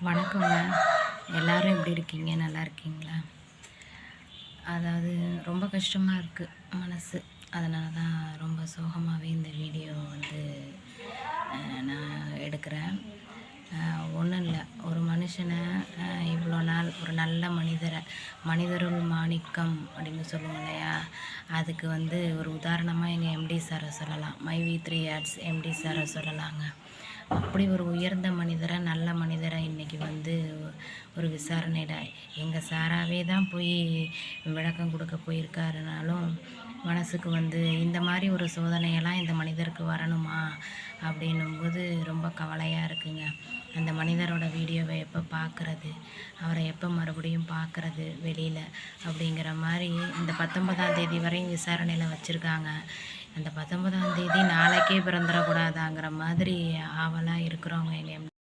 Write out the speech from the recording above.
வணக்கங்க. எல்லாரும் எப்படி இருக்கீங்க? நல்லா இருக்கீங்களா? அதாவது ரொம்ப கஷ்டமாக இருக்குது மனசு. அதனால தான் ரொம்ப சோகமாகவே இந்த வீடியோ நான் எடுக்கிறேன். ஒன்றும் இல்லை, ஒரு மனுஷனை இவ்வளோ நாள் ஒரு நல்ல மனிதருள் மாணிக்கம் அப்படின்னு சொல்லுவோம் இல்லையா? அதுக்கு ஒரு உதாரணமாக எங்கள் எம்டி சாரை சொல்லலாம். மைவி3 ஆட்ஸ் எம்டி சாரை சொல்லலாங்க. அப்படி ஒரு உயர்ந்த மனிதரை, நல்ல மனிதரை இன்றைக்கி ஒரு விசாரணையில் எங்கள் சாராவே தான் போய் விளக்கம் கொடுக்க போயிருக்காருனாலும் மனசுக்கு இந்த மாதிரி ஒரு சோதனையெல்லாம் இந்த மனிதருக்கு வரணுமா அப்படின்னும்போது ரொம்ப கவலையாக இருக்குங்க. அந்த மனிதரோட வீடியோவை எப்போ பார்க்குறது, அவரை எப்போ மறுபடியும் பார்க்குறது வெளியில் அப்படிங்கிற மாதிரி இந்த 19ஆம் தேதி வரையும் விசாரணையில் வச்சுருக்காங்க. அந்த 19ஆம் தேதி நாளைக்கே பிறந்துடக்கூடாதாங்கிற மாதிரி ஆவலாக இருக்கிறவங்க எங்கள்